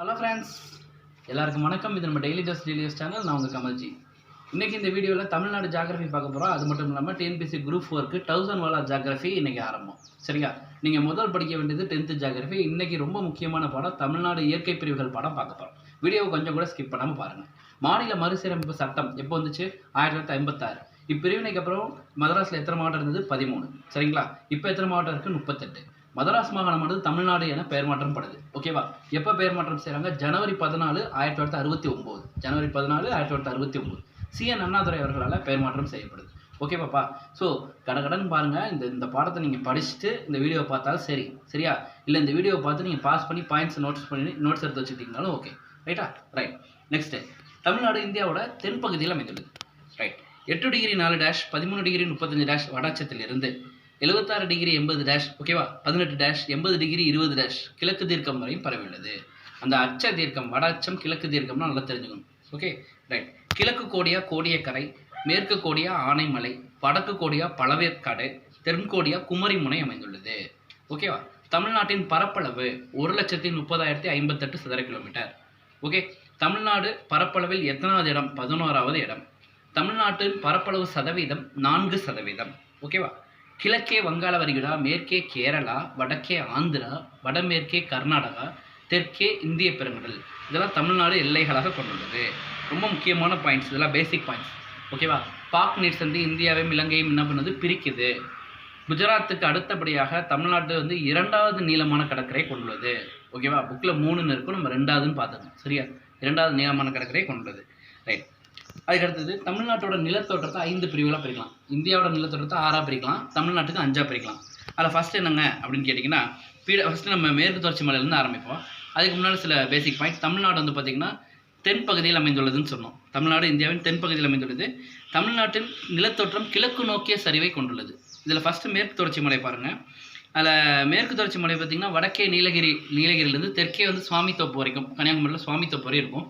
Hello friends, எல்லாருக்கும் வணக்கம். இது நம்ம டெய்லி டெய்லியஸ் சேனல். நான் உங்கள் கமல்ஜி. இன்றைக்கி இந்த வீடியோவில் தமிழ்நாடு ஜாகிரஃபி பார்க்க போகிறோம். அது மட்டும் இல்லாமல் டிஎன்பிஎஸ்சி குரூப் 4க்கு 1000 வாலா ஜாகிரஃபி இன்றைக்கி ஆரம்பம். சரியா? நீங்கள் முதல் படிக்க வேண்டியது 10th ஜாகிரஃபி. இன்றைக்கி ரொம்ப முக்கியமான பாடம் தமிழ்நாடு இயற்கை பிரிவுகள் பாடம் பார்க்க போகிறோம். வீடியோவை கொஞ்சம் கூட ஸ்கிப் பண்ணாமல் பாருங்கள். மாநில மறுசீரமைப்பு சட்டம் எப்போ வந்துச்சு? 1956. இப்பிரிவினைக்கு அப்புறம் மதராஸில் எத்தனை மாவட்டம் இருந்தது? 13. சரிங்களா? இப்போ எத்தனை மாவட்டம் இருக்குது? 38. மதராஸ் மாகாணமானது தமிழ்நாடு என பெயர் மாற்றம் படுது. ஓகேவா? எப்போ பெயர் மாற்றம் செய்கிறாங்க? ஜனவரி 14, 1969. ஜனவரி 14, 1969 சிஎன் அண்ணாதுரை அவர்களால் பெயர் மாற்றம் செய்யப்படுது. ஓகேவாப்பா? ஸோ கடகடன் பாருங்கள். இந்த பாடத்தை நீங்கள் படிச்சுட்டு இந்த வீடியோவை பார்த்தாலும் சரி, சரியா? இல்லை இந்த வீடியோவை பார்த்து நீங்கள் பாஸ் பண்ணி பாயிண்ட்ஸ் நோட்ஸ் எடுத்து வச்சுக்கிட்டீங்கனாலும் ஓகே. ரைட்டா? ரைட். நெக்ஸ்ட்டு, தமிழ்நாடு இந்தியாவோட தென்பகுதியில் அமைந்துள்ளது. ரைட். 8 டிகிரி 4 13 டிகிரி 35 வடாட்சத்திலிருந்து 76 டிகிரி 80 ஓகேவா, 18 80 டிகிரி 20 கிழக்கு தீர்க்கம் வரையும் பரவியுள்ளது. அந்த அச்ச தீர்க்கம் வடாட்சம் கிழக்கு தீர்க்கம்னா நல்லா தெரிஞ்சுக்கணும். Okay, right. கிழக்கு கோடியா கோடியக்கரை, மேற்கு கோடியா ஆனைமலை, வடக்கு கோடியா பழவேற்காடு, தென்கோடியா குமரிமுனை அமைந்துள்ளது. ஓகேவா? தமிழ்நாட்டின் பரப்பளவு 1,30,058 சதுர கிலோமீட்டர். ஓகே. தமிழ்நாடு பரப்பளவில் எத்தனாவது இடம்? 11வது இடம். தமிழ்நாட்டின் பரப்பளவு சதவீதம் 4%. ஓகேவா? கிழக்கே வங்காள விரிகுடா, மேற்கே கேரளா, வடக்கே ஆந்திரா, வடமேற்கே கர்நாடகா, தெற்கே இந்திய பெருங்கடல். இதெல்லாம் தமிழ்நாடு எல்லைகளாக கொண்டுள்ளது. ரொம்ப முக்கியமான பாயிண்ட்ஸ், இதெல்லாம் பேசிக் பாயிண்ட்ஸ். ஓகேவா? பாக் நீர் சந்தி இந்தியாவையும் இலங்கையும் என்ன பண்ணுது? பிரிக்குது. குஜராத்துக்கு அடுத்தபடியாக தமிழ்நாடு வந்து 2வது நீளமான கடற்கரை கொண்டுள்ளது. ஓகேவா? புக்கில் 3ன்னு இருக்கும், நம்ம 2வதுன்னு பார்த்துக்கணும். சரியா? 2வது நீளமான கடற்கரை கொண்டுள்ளது. ரைட். அதுக்கடுத்தது, தமிழ்நாட்டோட நிலத்தோற்றத்தை 5 பிரிவுகளாக பிரிக்கலாம். இந்தியாவோட நிலத்தோற்றத்தை 6ஆக பிரிக்கலாம். தமிழ்நாட்டுக்கு 5ஆக பிரிக்கலாம். அதில் ஃபஸ்ட்டு என்னங்க அப்படின்னு கேட்டிங்கன்னா, ஃபஸ்ட்டு நம்ம மேற்கு தொடர்ச்சி மலையிலேருந்து ஆரம்பிப்போம். அதுக்கு முன்னாடி சில பேசிக் பாயிண்ட். தமிழ்நாடு வந்து பார்த்திங்கன்னா தென்பகுதியில் அமைந்துள்ளதுன்னு சொன்னோம். தமிழ்நாடு இந்தியாவின் தென்பகுதியில் அமைந்துள்ளது. தமிழ்நாட்டின் நிலத்தோற்றம் கிழக்கு நோக்கிய சரிவை கொண்டுள்ளது. இதில் ஃபஸ்ட்டு மேற்கு தொடர்ச்சி மலை பாருங்கள். அதில் மேற்கு தொடர்ச்சி மலை பார்த்திங்கன்னா வடக்கே நீலகிரிலேருந்து தெற்கே வந்து சுவாமித்தோப்பு வரைக்கும், கன்னியாகுமரியில் சுவாமித்தோப்பு வரை இருக்கும்.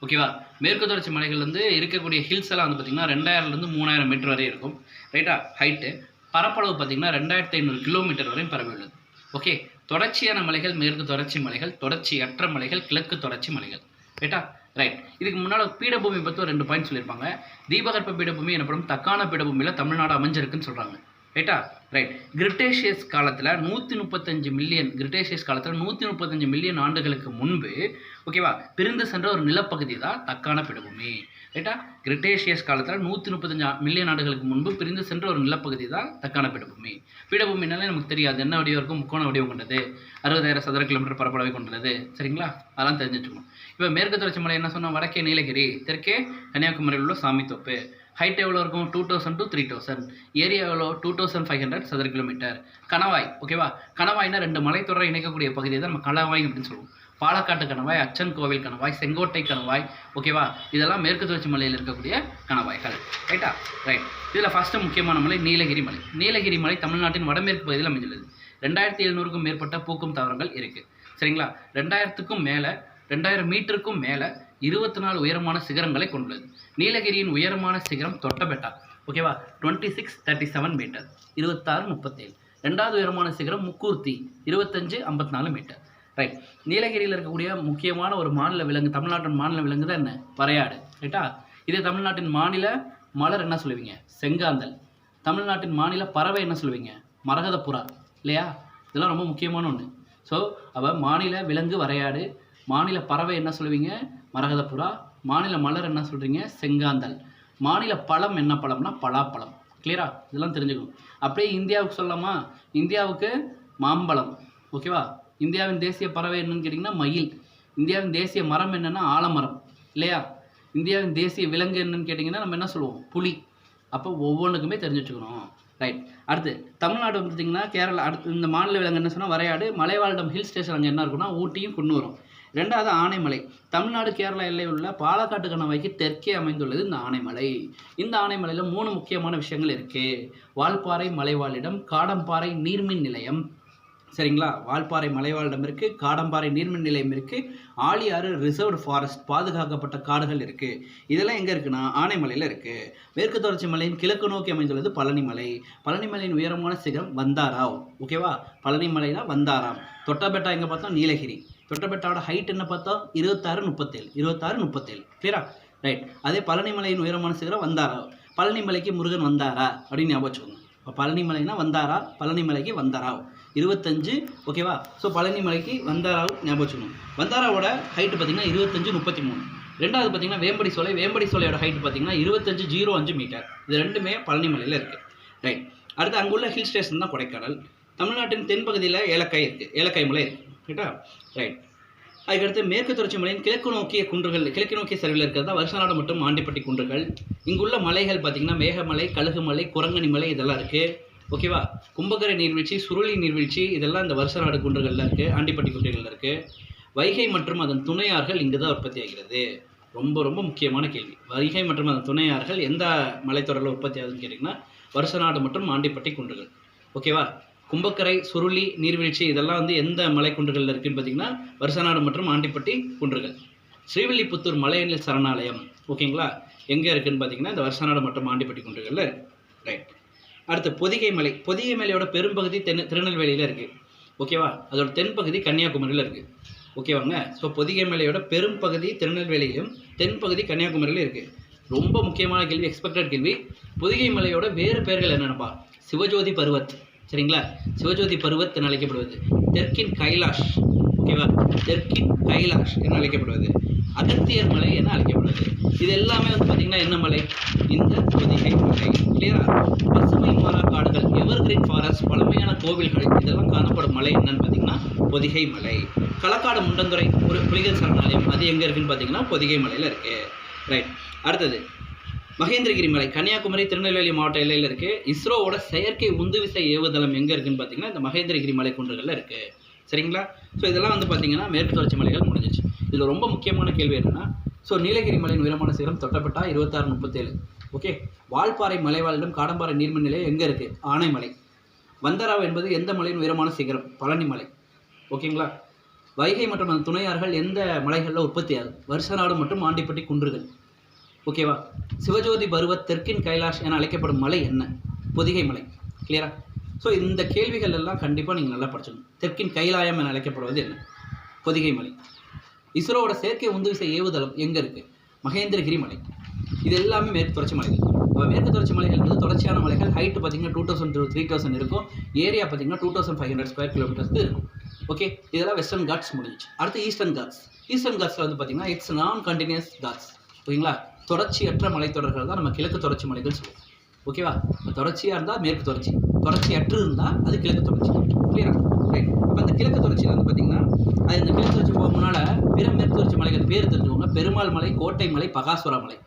ஓகேவா? மேற்கு தொடர்ச்சி மலைகள்லேருந்து இருக்கக்கூடிய ஹில்ஸ் எல்லாம் வந்து பார்த்திங்கன்னா 2000லேருந்து 3000 மீட்டர் வரை இருக்கும். ரைட்டா? ஹைட்டு பரப்பளவு பார்த்திங்கன்னா 2500 கிலோமீட்டர் வரையும் பரவியுள்ளது. ஓகே. தொடர்ச்சியான மலைகள் மேற்கு தொடர்ச்சி மலைகள், தொடர்ச்சியற்ற மலைகள் கிழக்கு தொடர்ச்சி மலைகள். ரைட்டா? ரைட். இதுக்கு முன்னால் பீடபூமி பற்றி ஒரு 2 பாயிண்ட் சொல்லியிருப்பாங்க. தீபகற்ப பீடபூமி எனப்படும் தக்கான பீடபூமியில் தமிழ்நாடு அமைஞ்சிருக்குன்னு சொல்கிறாங்க. ரைட்டா? ரைட். கிரிட்டேஷியஸ் காலத்தில் 135 மில்லியன் ஆண்டுகளுக்கு முன்பு, ஓகேவா, பிரிந்து சென்ற ஒரு நிலப்பகுதி தான் தக்கான பீடபூமி. ரைட்டா? கிரிட்டேஷியஸ் காலத்தில் 135 மில்லியன் ஆண்டுகளுக்கு முன்பு பிரிந்து சென்ற ஒரு நிலப்பகுதி தான் தக்கான பீடபூமி. பீடபூமினாலே நமக்கு தெரியாது, என்ன வடிவம் இருக்கும்? முக்கோண வடிவம் கொண்டது, 60,000 சதுர கிலோமீட்டர் பரப்பளவை கொண்டது. சரிங்களா? அதெல்லாம் தெரிஞ்சுட்டுருக்கணும். இப்போ மேற்கு தொடர்ச்சி மலை என்ன சொன்னால் வடக்கே நீலகிரி, தெற்கே கன்னியாகுமரியில் உள்ள சாமித்தோப்பு. ஹைட் எவ்வளோ இருக்கும்? 2000 to 3000. ஏரியா எவ்வளோ? 2500 சதுர கிலோமீட்டர். கணவாய். ஓகேவா? கணவாய்னா 2 மலைத்தொடரை இணைக்கக்கூடிய பகுதியை தான் நம்ம கணவாய் அப்படின்னு சொல்லுவோம். பாலக்காட்டு கணவாய், அச்சன் கோவில் கணவாய், செங்கோட்டை கணவாய். ஓகேவா? இதெல்லாம் மேற்கு தொடர்ச்சி மலையில் இருக்கக்கூடிய கணவாய்கள். ரைட்டா? ரைட். இதில் ஃபஸ்ட்டு முக்கியமான மலை நீலகிரி மலை. நீலகிரி மலை தமிழ்நாட்டின் வடமேற்கு பகுதியில் அமைந்துள்ளது. 2700க்கும் மேற்பட்ட பூக்கும் தாவரங்கள் இருக்குது. சரிங்களா? 2000 மீட்டருக்கும் மேலே 24 உயரமான சிகரங்களை கொண்டுள்ளது. நீலகிரியின் உயரமான சிகரம் தொட்டபெட்டா. ஓகேவா? 2637 மீட்டர், 2637. 2வது உயரமான சிகரம் முக்கூர்த்தி, 2554 மீட்டர். ரைட். நீலகிரியில் இருக்கக்கூடிய முக்கியமான ஒரு மாநில விலங்கு, தமிழ்நாட்டின் மாநில விலங்கு தான் என்ன? வரையாடு. ரைட்டா? இதே தமிழ்நாட்டின் மாநில மலர் என்ன சொல்லுவீங்க? செங்காந்தல். தமிழ்நாட்டின் மாநில பறவை என்ன சொல்லுவீங்க? மரகதப்புறா. இல்லையா? இதெல்லாம் ரொம்ப முக்கியமான ஒன்று. ஸோ அவ மாநில விலங்கு வரையாடு, மாநில பறவை என்ன சொல்லுவீங்க? மரகதப்புறா. மாநில மலர் என்ன சொல்கிறீங்க? செங்காந்தல். மாநில பழம் என்ன பழம்னா பலாப்பழம். கிளியரா? இதெல்லாம் தெரிஞ்சுக்கணும். அப்படியே இந்தியாவுக்கு சொல்லலாமா? இந்தியாவுக்கு மாம்பழம். ஓகேவா? இந்தியாவின் தேசிய பறவை என்னன்னு கேட்டிங்கன்னா மயில். இந்தியாவின் தேசிய மரம் என்னென்னா ஆலமரம். இல்லையா? இந்தியாவின் தேசிய விலங்கு என்னன்னு கேட்டிங்கன்னா நம்ம என்ன சொல்லுவோம்? புலி. அப்போ ஒவ்வொன்றுக்குமே தெரிஞ்சு வச்சுக்கணும். ரைட். அடுத்து தமிழ்நாடு வந்துட்டிங்கன்னா கேரளா. அடுத்து இந்த மாநில விலங்கு என்ன சொன்னால் வரையாடு. மலைவாழிடம் ஹில் ஸ்டேஷன் அங்கே என்ன இருக்குன்னா ஊட்டியும் குன்னூரும். 2வது ஆனைமலை. தமிழ்நாடு கேரளா எல்லையில் உள்ள பாலக்காட்டு கணவாய்க்கு தெற்கே அமைந்துள்ளது இந்த ஆனைமலை. இந்த ஆனைமலையில் 3 முக்கியமான விஷயங்கள் இருக்குது. வால்பாறை மலைவாழிடம், காடம்பாறை நீர்மின் நிலையம். சரிங்களா? வால்பாறை மலைவாழிடம் இருக்குது, காடம்பாறை நீர்மின் நிலையம் இருக்குது, ஆழியாறு ரிசர்வ்டு ஃபாரஸ்ட் பாதுகாக்கப்பட்ட காடுகள் இருக்குது. இதெல்லாம் எங்கே இருக்குன்னா ஆனைமலையில் இருக்குது. மேற்கு தொடர்ச்சி மலையின் கிழக்கு நோக்கி அமைந்துள்ளது பழனிமலை. பழனிமலையின் உயரமான சிகரம் வந்தாராவ். ஓகேவா? பழனிமலைனா வந்தாராம். தொட்டபெட்டா எங்கே பார்த்தோம்? நீலகிரி. தொட்டபெட்டாவோட ஹைட் என்ன பார்த்தோம் 26-37 கிளியரா ரைட். அதே பழனிமலையின் உயரமான சிகரம் வந்தாரா, பழனிமலைக்கு முருகன் வந்தாரா அப்படின்னு ஞாபகம் வச்சுக்கோங்க. இப்போ பழனிமலைனா வந்தாரா, பழனிமலைக்கு வந்தாரா 25 ஓகேவா. ஸோ பழனிமலைக்கு வந்தாரா ஞாபகம் வச்சுக்கணும். வந்தாராவோட ஹைட்டு பார்த்தீங்கன்னா 25-33. ரெண்டாவது பார்த்தீங்கன்னா வேம்படி சோலையோட ஹைட் பார்த்தீங்கன்னா 25.05 மீட்டர். இது ரெண்டுமே பழனிமலையில் இருக்குது ரைட். அடுத்து அங்குள்ள ஹில் ஸ்டேஷன் தான் கொடைக்கானல். தமிழ்நாட்டின் தென்பகுதியில் ஏலக்காய் இருக்குது, ஏலக்காய் மலை இருக்குது ரைட்டா ரைட். அதுக்கடுத்து மேற்கு தொடர்ச்சி மலையின் கிழக்கு நோக்கிய குன்றுகள், கிழக்கு நோக்கிய சரிவில் இருக்கிறது தான் வருஷநாடு மற்றும் ஆண்டிப்பட்டி குன்றுகள். இங்குள்ள மலைகள் பார்த்தீங்கன்னா மேகமலை, கழுகுமலை, குரங்கணி மலை இதெல்லாம் இருக்குது ஓகேவா. கும்பகரை நீர்வீழ்ச்சி, சுருளி நீர்வீழ்ச்சி இதெல்லாம் இந்த வருஷநாடு குன்றுகளில் இருக்குது, ஆண்டிப்பட்டி குன்றுகளில் இருக்குது. வைகை மற்றும் அதன் துணையார்கள் இங்கு தான் உற்பத்தி ஆகிறது. ரொம்ப ரொம்ப முக்கியமான கேள்வி. வைகை மற்றும் அதன் துணையார்கள் எந்த மலைத்தொடரில் உற்பத்தி ஆகுதுன்னு கேட்டிங்கன்னா வருஷநாடு மற்றும் ஆண்டிப்பட்டி குன்றுகள் ஓகேவா. கும்பக்கரை, சுருளி நீர்வீழ்ச்சி இதெல்லாம் வந்து எந்த மலை குன்றுகளில் இருக்குதுன்னு பார்த்தீங்கன்னா வருஷநாடு மற்றும் ஆண்டிப்பட்டி குன்றுகள். ஸ்ரீவில்லிபுத்தூர் மலையணில் சரணாலயம் ஓகேங்களா, எங்கே இருக்குதுன்னு பார்த்தீங்கன்னா இந்த வருஷநாடு மற்றும் ஆண்டிப்பட்டி குன்றுகளில் இருக்குது ரைட். அடுத்து பொதிகை மலை. பொதிகை மலையோட பெரும்பகுதி திருநெல்வேலியில் இருக்குது ஓகேவா. அதோட தென்பகுதி கன்னியாகுமரியில் இருக்குது ஓகேவாங்க. ஸோ பொதிகை மலையோட பெரும்பகுதி திருநெல்வேலியிலும் தென்பகுதி கன்னியாகுமரியிலும் இருக்குது. ரொம்ப முக்கியமான கேள்வி, எக்ஸ்பெக்டட் கேள்வி. பொதிகை மலையோட வேறு பெயர்கள் என்னென்னப்பா? சிவஜோதி பருவத் சரிங்களா, சிவஜோதி பருவத் என அழைக்கப்படுவது. தெற்கின் கைலாஷ் ஓகேவா, தெற்கின் கைலாஷ் என அழைக்கப்படுவது. அகத்தியர் மலை என அழைக்கப்படுவது. இது எல்லாமே வந்து பார்த்தீங்கன்னா என்ன மலை? இந்த பொதிகை மலை கிளியரா. பசுமை மர காடுகள், எவர்கிரீன் ஃபாரஸ்ட், பழமையான கோவில்கள் இதெல்லாம் காணப்படும் மலை என்னன்னு பார்த்தீங்கன்னா பொதிகை மலை. களக்காடு முண்டந்துறை ஒரு புலிகள் சரணாலயம், அது எங்கே இருக்குன்னு பார்த்தீங்கன்னா பொதிகை மலையில் இருக்குது ரைட். அடுத்தது மகேந்திரகிரி மலை, கன்னியாகுமரி திருநெல்வேலி மாவட்ட எல்லையில் இருக்குது. இஸ்ரோவோட செயற்கை உந்துவிசை ஏவுதளம் எங்கே இருக்குதுன்னு பார்த்தீங்கன்னா இந்த மகேந்திரகிரி மலை குன்றுகளில் இருக்குது சரிங்களா. ஸோ இதெல்லாம் வந்து பார்த்தீங்கன்னா மேற்கு தொடர்ச்சி மலைகள் முடிஞ்சிச்சு. இதில் ரொம்ப முக்கியமான கேள்வி என்னென்னா, ஸோ நீலகிரி மலையின் உயரமான சிகரம் தொட்டபெட்டா 26-37 ஓகே. வால்பாறை மலைவாழிடம் காடம்பாறை நீர்மின் நிலையம் எங்கே இருக்குது? ஆனைமலை. வந்தராவ் என்பது எந்த மலையின் உயரமான சிகரம்? பழனிமலை ஓகேங்களா. வைகை மற்றும் அந்த துணையார்கள் எந்த மலைகளில் உற்பத்தி ஆகுது? வருஷநாடு மற்றும் ஆண்டிப்பட்டி குன்றுகள் ஓகேவா. சிவஜோதி பருவத், தெற்கின் கைலாஷ் என அழைக்கப்படும் மலை என்ன? பொதிகை மலை கிளியரா. ஸோ இந்த கேள்விகள் எல்லாம் கண்டிப்பாக நீங்கள் நல்லா படிச்சிடணும். தெற்கின் கைலாயம் என அழைக்கப்படுவது என்ன? பொதிகை மலை. இஸ்ரோவோட செயற்கை உந்துவிசை ஏவுதளம் எங்கே இருக்குது? மகேந்திரகிரி மலை. இது எல்லாமே மேற்கு தொடர்ச்சி மலைகள். மேற்கு தொடர்ச்சி மலைகள் வந்து தொடர்ச்சியான மலைகள். ஹைட்டு பார்த்தீங்கன்னா 2000 to 3000 இருக்கும். ஏரியா பார்த்தீங்கன்னா 2500 ஸ்கொயர் கிலோமீட்டர்ஸ்க்கு இருக்கும் ஓகே. இதெல்லாம் வெஸ்டர்ன் காட்ஸ் முடிஞ்சிச்சு. அடுத்து ஈஸ்டர்ன் காட்ஸ். ஈஸ்டர்ன் காட்ஸில் வந்து பார்த்தீங்கன்னா இட்ஸ் நான் கண்டினியூஸ் காட்ஸ் ஓகேங்களா. தொடர்ச்சியற்ற மலைத்தொடர்கள் தான் நம்ம கிழக்கு தொடர்ச்சி மலைகள் சொல்லுவோம் ஓகேவா. தொடர்ச்சியாக இருந்தால் மேற்கு தொடர்ச்சி, தொடர்ச்சியற்று இருந்தால் அது கிழக்கு தொடர்ச்சி கிளியரா ரைட். அப்போ இந்த கிழக்கு தொடர்ச்சியில் வந்து பார்த்தீங்கன்னா அது இந்த கிழக்கு தொடர்ச்சி போக முன்னால் பிற மேற்கு தொடர்ச்சி மலைகள் பேர் தெரிஞ்சுக்கோங்க. பெருமாள் மலை, கோட்டை மலை, பகாசுரா மலை.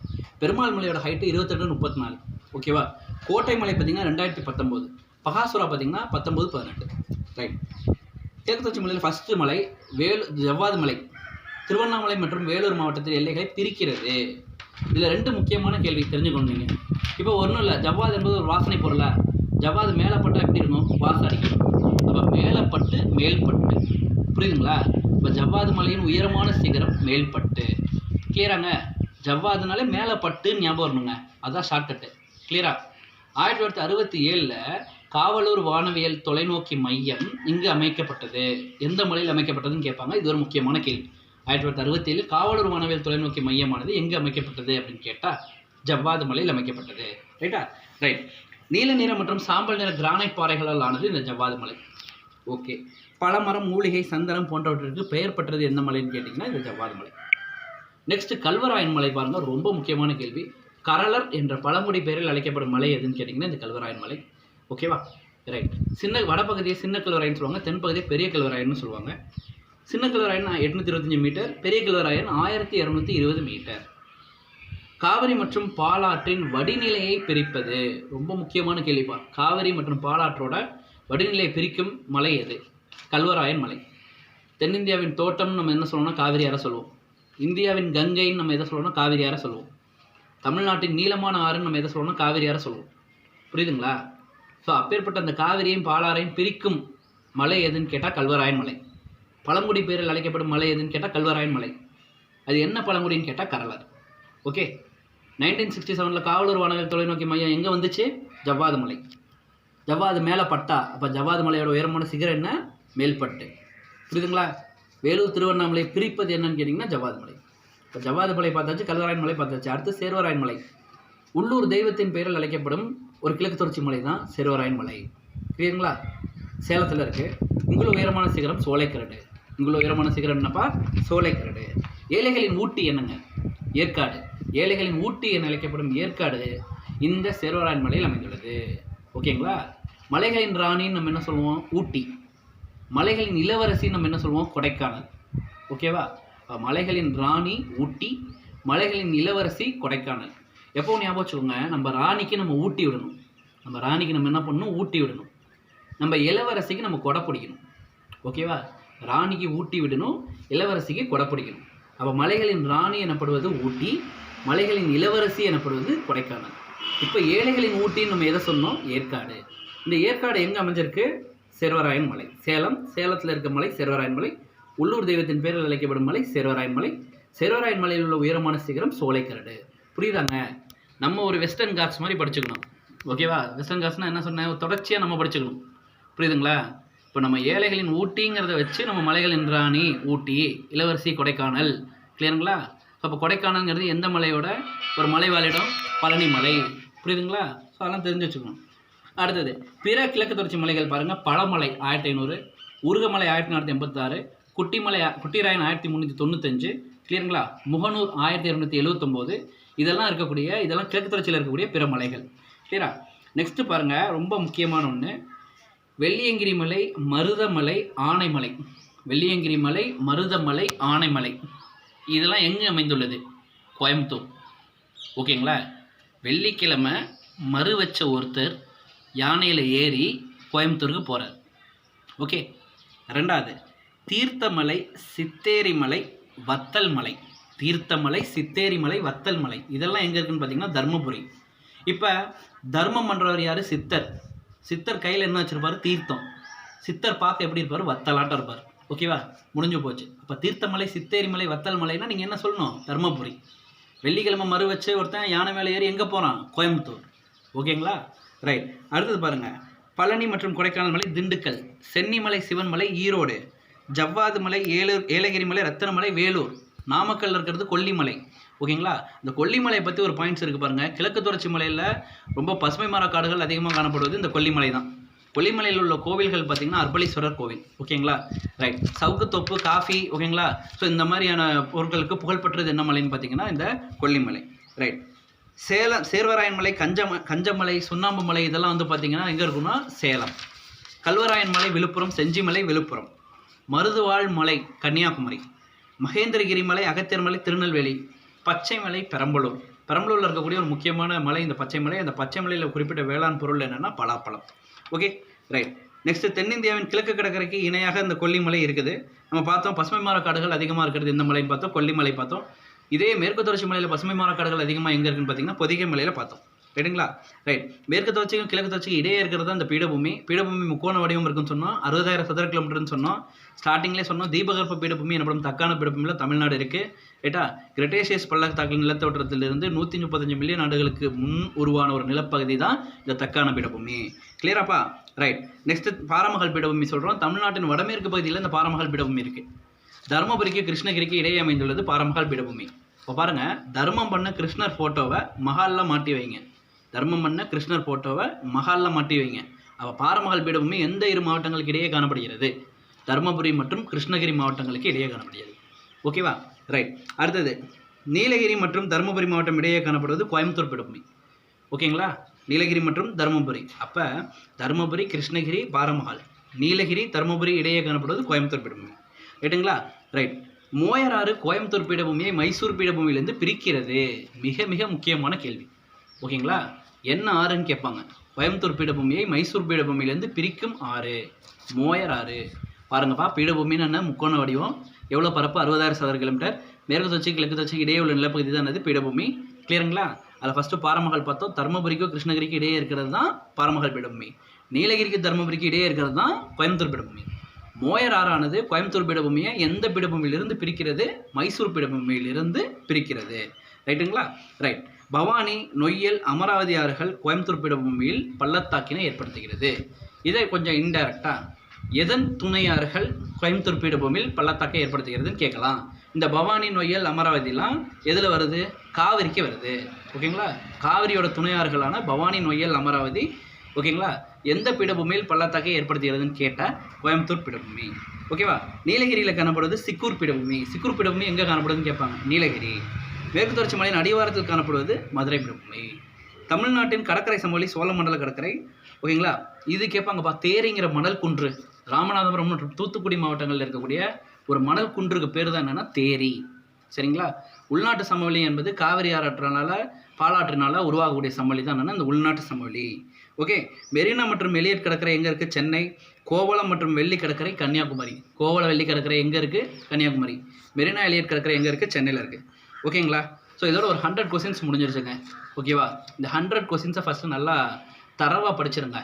பெருமாள் மலையோட ஹைட்டு 22-34 ஓகேவா. கோட்டை மலை பார்த்தீங்கன்னா 2019, பகாசுரா பார்த்தீங்கன்னா 19-18 ரைட். கிழக்கு தொடர்ச்சி மலையில் ஃபஸ்ட்டு மலை ஜவ்வாது மலை திருவண்ணாமலை மற்றும் வேலூர் மாவட்டத்தில் எல்லைகளை பிரிக்கிறது. இதில் ரெண்டு முக்கியமான கேள்வி தெரிஞ்சுக்கணும் நீங்கள். இப்போ ஒன்றும் இல்லை, ஜவ்வாது என்பது ஒரு வாசனை பொருளா? ஜவ்வாது மேலப்பட்டால் எப்படி இருக்கும்? வாசம் அடிக்கும். அப்போ மேலப்பட்டு மேல்பட்டு புரியுதுங்களா. இப்போ ஜவ்வாது மலையின் உயரமான சிகரம் மேல்பட்டு கிளியராங்க. ஜவ்வாதுனாலே மேலப்பட்டு ஞாபகம் வரணுங்க, அதுதான் ஷார்ட்கட்டு கிளியரா. 1967 காவலூர் வானவியல் தொலைநோக்கி மையம் இங்கு அமைக்கப்பட்டது. எந்த மலையில் அமைக்கப்பட்டதுன்னு கேட்பாங்க. இது ஒரு முக்கியமான கேள்வி. 1967 காவலூர் வானவியல் தொலைநோக்கி மையமானது எங்கே அமைக்கப்பட்டது அப்படின்னு கேட்டால் ஜவ்வாது மலையில் அமைக்கப்பட்டது ரைட்டா ரைட். நீல நிற மற்றும் சாம்பல் நிற கிரானைட் பாறைகளால் ஆனது இந்த ஜவ்வாது மலை ஓகே. பழமரம், மூலிகை, சந்தனம் போன்றவற்றிற்கு பெயர் பெற்றது எந்த மலைன்னு கேட்டிங்கன்னா இந்த ஜவ்வாது மலை. நெக்ஸ்ட் கல்வராயன் மலை பாருங்க, ரொம்ப முக்கியமான கேள்வி. கரளர் என்ற பழங்குடி பெயரில் அழைக்கப்படும் மலை எதுன்னு கேட்டிங்கன்னா இந்த கல்வராயன் மலை ஓகேவா ரைட். வடபகுதியை சின்ன கல்வராயன் சொல்லுவாங்க, தென்பகுதியை பெரிய கல்வராயன்னு சொல்லுவாங்க. சின்ன கல்வராயன் 825 மீட்டர், பெரிய கல்வராயன் 1220 மீட்டர். காவிரி மற்றும் பாலாற்றின் வடிநிலையை பிரிப்பது ரொம்ப முக்கியமான கேள்விப்பா. காவிரி மற்றும் பாலாற்றோட வடிநிலையை பிரிக்கும் மலை எது? கல்வராயன் மலை. தென்னிந்தியாவின் தோட்டம் நம்ம என்ன சொல்லுவோம்னா காவிரியாரை சொல்லுவோம். இந்தியாவின் கங்கைன்னு நம்ம எதை சொல்லுவோம்னா காவிரியாரை சொல்லுவோம். தமிழ்நாட்டின் நீளமான ஆறுன்னு நம்ம எதை சொல்லுவோம்னா காவிரியாரை சொல்லுவோம். புரியுதுங்களா. ஸோ அப்பேற்பட்ட அந்த காவிரியையும் பாலாறையும் பிரிக்கும் மலை எதுன்னு கேட்டால் கல்வராயன் மலை. பழங்குடி பேரில் அழைக்கப்படும் மலை எதுன்னு கேட்டால் கல்வராயன் மலை. அது என்ன பழங்குடின்னு கேட்டால் கரளர் ஓகே. 1967 காவலூர் வானவியல் தொலைநோக்கி மையம் எங்கே வந்துச்சு? ஜவ்வாது மலை. ஜவ்வாது மேலே பட்டா, அப்போ ஜவ்வாது மலையோட உயரமான சிகரம் என்ன? மேல்பட்டு. புரியுதுங்களா வேலூர் திருவண்ணாமலை பிரிப்பது என்னன்னு கேட்டிங்கன்னா ஜவ்வாது மலை. இப்போ ஜவ்வாது மலை பார்த்தாச்சு, கல்வராயன் மலை பார்த்தாச்சு. அடுத்து சேர்வராயன் மலை. உள்ளூர் தெய்வத்தின் பெயரில் அழைக்கப்படும் ஒரு கிழக்கு தொடர்ச்சி மலை தான் சேர்வராயன் மலை. புரியுதுங்களா? சேலத்தில் இருக்குது. உங்கள் உயரமான சிகரம் சோலைக்கரடு. உங்கள் உயரமான சிகரம் என்னப்பா? சோலைக்கரடு. ஏழைகளின் ஊட்டி என்னங்க? ஏற்காடு. ஏழைகளின் ஊட்டி என அழைக்கப்படும் ஏற்காடு இந்த சேர்வராயன் மலையில் அமைந்துள்ளது. ஓகேங்களா? மலைகளின் ராணின்னு நம்ம என்ன சொல்லுவோம்? ஊட்டி. மலைகளின் இளவரசி நம்ம என்ன சொல்லுவோம்? கொடைக்கானல். ஓகேவா? மலைகளின் ராணி ஊட்டி, மலைகளின் இளவரசி கொடைக்கானல். எப்போ ஞாபகம் வச்சுக்கோங்க, நம்ம ராணிக்கு நம்ம ஊட்டி விடணும். நம்ம ராணிக்கு நம்ம என்ன பண்ணணும்? ஊட்டி விடணும். நம்ம இளவரசிக்கு நம்ம கொடை பிடிக்கணும். ஓகேவா? ராணிக்கு ஊட்டி விடணும், இளவரசிக்கு கொடை பிடிக்கணும். அப்போ மலைகளின் ராணி எனப்படுவது ஊட்டி, மலைகளின் இளவரசி எனப்படுவது கொடைக்கானல். இப்போ ஏழைகளின் ஊட்டின்னு நம்ம எதை சொன்னோம்? ஏற்காடு. இந்த ஏற்காடு எங்கே அமைஞ்சிருக்கு? சேர்வராயன் மலை. சேலத்தில் இருக்க மலை சேர்வராயன் மலை. உள்ளூர் தெய்வத்தின் பேரில் அழைக்கப்படும் மலை சேர்வராயன் மலை. சேர்வராயன் மலையில் உள்ள உயரமான சிகரம் சோலைக்கரடு. புரியுதாங்க? நம்ம ஒரு வெஸ்டர்ன் காட்ஸ் மாதிரி படிச்சுக்கணும். ஓகேவா? வெஸ்டர்ன் காட்ஸ்னால் என்ன சொன்னேன்? தொடர்ச்சியாக நம்ம படிச்சுக்கணும். புரியுதுங்களா? இப்போ நம்ம ஏழைகளின் ஊட்டிங்கிறத வச்சு நம்ம மலைகளின் ராணி ஊட்டி, இளவரசி கொடைக்கானல். கிளியருங்களா? அப்போ கொடைக்கானல்ங்கிறது எந்த மலையோட ஒரு மலைவாழிடம்? பழனி மலை. புரியுதுங்களா? ஸோ அதெல்லாம் தெரிஞ்சு வச்சுக்கணும். அடுத்தது பிற கிழக்கு தொடர்ச்சி மலைகள் பாருங்கள். பழமலை 1500, உருகமலை 1486, குட்டிராயன் 1395. கிளியருங்களா? முகனூர் 1279. இதெல்லாம் கிழக்கு தொடர்ச்சியில் இருக்கக்கூடிய பிற மலைகள். கிளியரா? நெக்ஸ்ட் பாருங்கள், ரொம்ப முக்கியமான ஒன்று, வெள்ளியங்கிரி மலை, மருதமலை, ஆனைமலை. வெள்ளியங்கிரி மலை, மருதமலை, ஆனைமலை இதெல்லாம் எங்கே அமைந்துள்ளது? கோயம்புத்தூர். ஓகேங்களா? வெள்ளிக்கிழமை மறு வச்ச ஒருத்தர் யானையில் ஏறி கோயம்புத்தூருக்கு போகிறார். ஓகே. ரெண்டாவது தீர்த்தமலை, சித்தேரிமலை, வத்தல் மலை. தீர்த்தமலை, சித்தேரிமலை, வத்தல் மலை இதெல்லாம் எங்கே இருக்குன்னு பார்த்தீங்கன்னா தர்மபுரி. இப்போ தர்மம் பண்ணுறவர் யார்? சித்தர். சித்தர் கையில் என்ன வச்சுருப்பார்? தீர்த்தம். சித்தர் பார்க்க எப்படி இருப்பார்? வத்தலாட்டம் இருப்பார். ஓகேவா? முடிஞ்சு போச்சு. அப்போ தீர்த்தமலை, சித்தேரிமலை, வத்தல் மலைன்னா நீங்கள் என்ன சொல்லணும்? தர்மபுரி. வெள்ளிக்கிழமை மறு வச்சு ஒருத்தன் யானை மேலே ஏறி எங்கே போகிறான்? கோயம்புத்தூர். ஓகேங்களா? ரைட். அடுத்தது பாருங்கள், பழனி மற்றும் கொடைக்கானல் மலை திண்டுக்கல், சென்னிமலை, சிவன்மலை ஈரோடு, ஜவ்வாது மலை, ஏலகிரி மலை, ரத்தனமலை வேலூர், நாமக்கல்ல இருக்கிறது கொல்லிமலை. ஓகேங்களா? இந்த கொல்லிமலையை பற்றி ஒரு பாயிண்ட்ஸ் இருக்குது பாருங்கள். கிழக்கு தொடர்ச்சி மலையில் ரொம்ப பசுமை மர காடுகள் அதிகமாக காணப்படுவது இந்த கொல்லிமலை தான். கொல்லிமலையில் உள்ள கோவில்கள் பார்த்திங்கன்னா அர்பலீஸ்வரர் கோவில். ஓகேங்களா? ரைட். சவுக்குத்தொப்பு, காஃபி. ஓகேங்களா? ஸோ இந்த மாதிரியான பொருட்களுக்கு புகழ்பெற்றது என்ன மலைன்னு பார்த்தீங்கன்னா இந்த கொல்லிமலை. ரைட். சேர்வராயன் மலை, கஞ்சமலை, சுண்ணாம்பு மலை இதெல்லாம் வந்து பார்த்திங்கன்னா எங்கே இருக்குன்னா சேலம். கல்வராயன் மலை விழுப்புரம், செஞ்சிமலை விழுப்புரம், மருதுவாழ் மலை கன்னியாகுமரி, மகேந்திரகிரி மலை, அகத்தியர் மலை திருநெல்வேலி, பச்சை மலை பெரம்பலூர். பெரம்பலூரில் இருக்கக்கூடிய ஒரு முக்கியமான மலை இந்த பச்சை மலை. அந்த பச்சை மலையில் குறிப்பிட்ட வேளாண் பொருள் என்னென்னா பலாப்பழம். ஓகே. ரைட். நெக்ஸ்ட்டு தென்னிந்தியாவின் கிழக்கு கடற்கரைக்கு இணையாக இந்த கொல்லிமலை இருக்குது. நம்ம பார்த்தோம் பசுமை மர காடுகள் அதிகமாக இருக்கிறது இந்த மலைன்னு பார்த்தோம், கொல்லிமலை பார்த்தோம். இதே மேற்கு தொடர்ச்சி மலையில் பசுமை மர காடுகள் அதிகமாக எங்கே இருக்குன்னு பார்த்தீங்கன்னா பொதிகை மலையில் பார்த்தோம். ரைட்டுங்களா? ரைட். மேற்கு தொடர்ச்சிக்கும் கிழக்கு தொடர்ச்சிக்கு இடையே இருக்கிறது அந்த பீடபூமி. பீடபூமி முக்கோண வடிவம் இருக்குன்னு சொன்னோம். 60,000 சதுர கிலோமீட்டர்னு சொன்னோம். ஸ்டார்டிங்லேயே சொன்னோம் தீபகற்ப பீடபூமி எனப்படும் தக்கான பீடபூமியில் தமிழ்நாடு இருக்குது. ரைட்டா? கிரெட்டேஷியஸ் பள்ளத்தாக்கின் நிலத்தோற்றத்திலிருந்து 135 மில்லியன் ஆண்டுகளுக்கு முன் உருவான ஒரு நிலப்பகுதி தான் இந்த தக்கான பீடபூமி. கிளியராப்பா? ரைட். நெக்ஸ்ட் பாரமகல் பீடபூமி சொல்கிறோம். தமிழ்நாட்டின் வடமேற்கு பகுதியில் இந்த பாரமகல் பீடபூமி இருக்குது. தருமபுரிக்கு கிருஷ்ணகிரிக்கு இடையே அமைந்துள்ளது பாரமகல் பீடபூமி. இப்போ பாருங்கள், தர்மம் பண்ண கிருஷ்ணர் ஃபோட்டோவை மஹாலில் மாட்டி வைங்க. தர்மம் பண்ண கிருஷ்ணர் ஃபோட்டோவை மஹாலில் மாட்டி வைங்க. அப்போ பாரமகல் பீடபூமி எந்த இரு மாவட்டங்களுக்கு இடையே காணப்படுகிறது? தருமபுரி மற்றும் கிருஷ்ணகிரி மாவட்டங்களுக்கு இடையே காணப்படுகிறது. ஓகேவா? ரைட். அடுத்தது நீலகிரி மற்றும் தருமபுரி மாவட்டம் இடையே காணப்படுவது கோயம்புத்தூர் பீடபூமி. ஓகேங்களா? நீலகிரி மற்றும் தருமபுரி. அப்போ தருமபுரி, கிருஷ்ணகிரி, பாரமகால், நீலகிரி, தருமபுரி இடையே காணப்படுவது கோயம்புத்தூர் பீடபூமி. ரைட்டுங்களா? ரைட். மோயராறு கோயம்புத்தூர் பீடபூமியை மைசூர் பீடபூமியிலேருந்து பிரிக்கிறது. மிக மிக முக்கியமான கேள்வி. ஓகேங்களா? என்ன ஆறுன்னு கேட்பாங்க. கோயம்புத்தூர் பீடபூமியை மைசூர் பீடபூமியிலேருந்து பிரிக்கும் ஆறு மோயராறு. பாருங்கப்பா, பீடபூமின்னு என்ன? முக்கோண வடிவம். எவ்வளோ பரப்பு? 60,000 சதுர கிலோமீட்டர். மேற்கு தொடர்ச்சி கிழக்கு தொடர்ச்சிக்கு இடையே உள்ள நிலப்பகுதி தான் அது பீடபூமி. கிளியருங்களா? அதில் ஃபஸ்ட்டு பாரமகல் பார்த்தோம். தருமபுரிக்கும் கிருஷ்ணகிரிக்கு இடையே இருக்கிறது தான் பாரமகல் பீடபூமி. நீலகிரிக்கு தருமபுரிக்கு இடையே இருக்கிறது தான் கோயம்புத்தூர் பீடபூமி. மோயர் ஆறானது கோயம்புத்தூர் பீடபூமியை எந்த பீடபூமியிலிருந்து பிரிக்கிறது? மைசூர் பீடபூமியிலிருந்து பிரிக்கிறது. ரைட்டுங்களா? ரைட். பவானி, நொய்யல், அமராவதி ஆறுகள் கோயம்புத்தூர் பீடபூமியில் பள்ளத்தாக்கினை ஏற்படுத்துகிறது. இதை கொஞ்சம் இன்டைரக்டாக எதன் துணையாறுகள் கோயம்புத்தூர் பீடபூமியில் பள்ளத்தாக்கை ஏற்படுத்துகிறதுன்னு கேட்கலாம். இந்த பவானி, நொய்யல், அமராவதிலாம் எதில் வருது? காவிரிக்கு வருது. ஓகேங்களா? காவிரியோட துணையாறுகளான பவானி, நொய்யல், அமராவதி ஓகேங்களா எந்த பீடபூமியில் பள்ளத்தாக்கை ஏற்படுத்துகிறதுன்னு கேட்டால் கோயம்புத்தூர் பீடபூமி. ஓகேவா? நீலகிரியில் காணப்படுவது சிக்கூர் பீடபூமி. சிக்கூர் பீடபூமி எங்கே காணப்படுதுன்னு கேட்பாங்க. நீலகிரி. மேற்கு தொடர்ச்சி மலையின் அடிவாரத்தில் காணப்படுவது மதுரை பீடபூமி. தமிழ்நாட்டின் கடற்கரை சமவெளி சோழமண்டல கடற்கரை. ஓகேங்களா? இது கேட்பாங்கப்பா. தேரிங்கிற மணல் குன்று ராமநாதபுரம் மற்றும் தூத்துக்குடி மாவட்டங்களில் இருக்கக்கூடிய ஒரு மணல் குன்றுக்கு பேர் தான் என்னென்னா தேரி. சரிங்களா? உள்நாட்டு சமவெளி என்பது காவிரி ஆறாற்றினால பாலாற்றினால உருவாகக்கூடிய சமவெளி தான் என்னென்னா இந்த உள்நாட்டு சமவெளி. ஓகே. மெரினா மற்றும் எலியட் கடற்கரை எங்கே இருக்குது? சென்னை. கோவளம் மற்றும் வெள்ளி கடற்கரை கன்னியாகுமரி. கோவளம் வெள்ளி கடற்கரை எங்கே இருக்குது? கன்னியாகுமரி. மெரினா எலியட் கடற்கரை எங்கே இருக்குது? சென்னையில் இருக்குது. ஓகேங்களா? ஸோ இதோட ஒரு 100 கொஸ்டின்ஸ் முடிஞ்சிருச்சுங்க. ஓகேவா? இந்த 100 கொஸ்டின்ஸை ஃபஸ்ட்டு நல்லா தரவாக படிச்சிருங்க.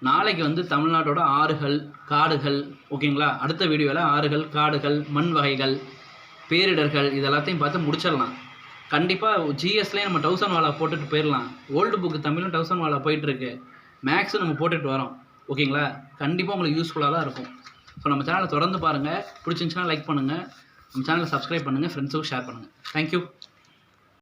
நாளைக்கு வந்து தமிழ்நாட்டோட ஆறுகள், காடுகள் ஓகேங்களா அடுத்த வீடியோவில் ஆறுகள், காடுகள், மண் வகைகள், பேரிடர்கள் இதெல்லாத்தையும் பார்த்து முடிச்சிடலாம். கண்டிப்பாக ஜிஎஸ்லேயே நம்ம 1000 வாலா போட்டுட்டு போயிடலாம். ஓல்டு புக்கு தமிழும் 1000 வாலா போயிட்டுருக்கு. மேக்ஸும் நம்ம போட்டுட்டு வரோம். ஓகேங்களா? கண்டிப்பாக உங்களுக்கு யூஸ்ஃபுல்லாக தான் இருக்கும். ஸோ நம்ம சேனலை தொடர்ந்து பாருங்கள். பிடிச்சிருந்துச்சுன்னா லைக் பண்ணுங்கள். நம்ம சேனலை சப்ஸ்கிரைப் பண்ணுங்கள். ஃப்ரெண்ட்ஸுக்கும் ஷேர் பண்ணுங்கள். தேங்க்யூ.